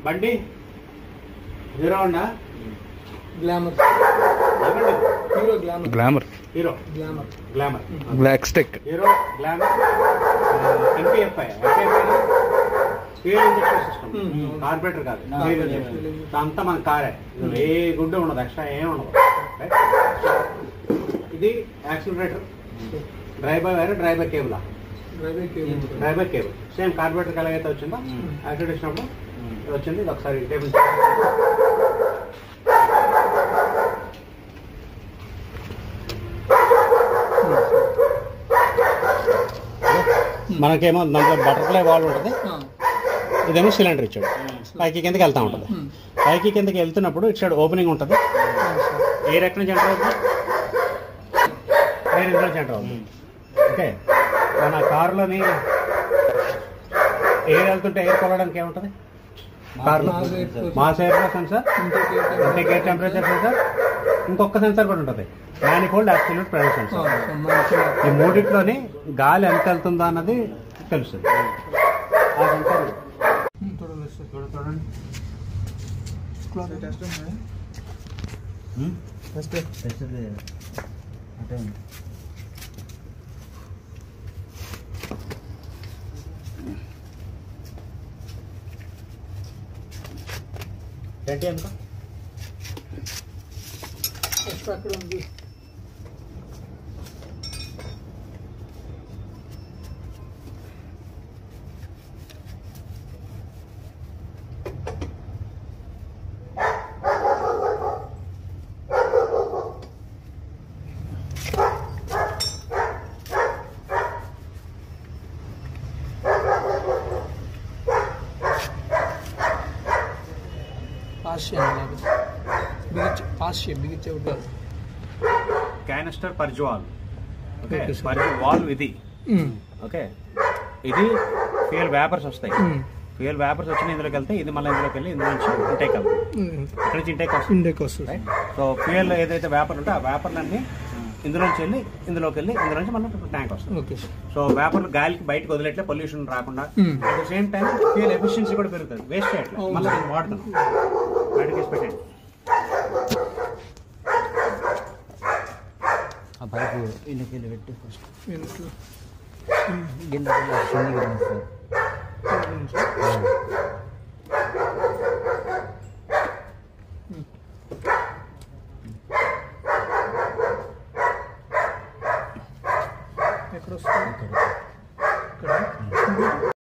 బండి Hero Honda Glamour Hero Glamour black stick Hero Glamour MPFI fuel injection system carburettor కాదు fuel injection అంతా మన కారే ఏ గుడ్డ ఉండదు ఎక్స్ట్రా ఏం ఉండదు. ఇది accelerator driver wire driver cable driver cable same corporator ఎలాగైతే వచ్చిందో యాక్సిడెంట్ వచ్చినప్పుడు వచ్చింది. ఇది ఒకసారి టేబుల్ మనకేమో దాంట్లో బటర్ఫ్లై వాల్ ఉంటుంది, ఇదేమో సిలిండర్ ఇచ్చాడు పైకి కిందకి వెళ్తూ ఉంటుంది. పైకి కిందకి వెళ్తున్నప్పుడు ఇచ్చాడు ఓపెనింగ్ ఉంటుంది. ఎయిర్ ఎక్కడి నుంచి ఎంటర్ అవుతుంది, ఎయిర్ ఇందులో నుంచి ఎంటర్ అవుతుంది. ఓకే, మన కారులోని ఎయిర్ వెళ్తుంటే ఎయిర్ కొలవడానికి ఏముంటుంది కార్లో? Mass air sensor, intake air temperature sensor, ఇంకొక సెన్సార్ కూడా ఉంటుంది, మ్యానిఫోల్డ్ అబ్సల్యూట్ ప్రెషర్ సెన్సార్. ఈ మూడిట్లోని గాలి ఎంత వెళ్తుందో అన్నది తెలుస్తుంది. ఆ సెన్సార్ అనుకో అక్కడ ఉంది. Canister purge valve. Okay, purge valve ఇది. ఓకే, ఇది ఫ్యూయల్ వేపర్స్ వస్తాయి. ఫ్యూయల్ వేపర్స్ వచ్చిన ఇందులోకి వెళ్తే ఇది మళ్ళీ ఇందులోకి వెళ్ళి ఇందులో నుంచి ఇంటేక్ అవుతుంది. ఇక్కడ నుంచి ఇంటేక్ వస్తుంది. సో ఫ్యూయల్ ఏదైతే వేపర్ ఉంటే ఆ వేపర్లన్నీ ఇందులోంచి వెళ్ళి ఇందులోకి వెళ్ళి ఇందులోంచి మనం ట్యాంక్ వస్తుంది. సో వేపర్లు గాలికి బయటకు వదిలేట్లే, పొల్యూషన్ రాకుండా. At the same time fuel efficiency కూడా పెరుగుతుంది, వేస్ట్ చేయట్లేదు, మళ్ళీ దీన్ని వాడతాం. బయటకి వేసి పెట్టండి. ఆ పైపు ఇళ్ళకి పెట్టి ఫస్ట్ గిన్నె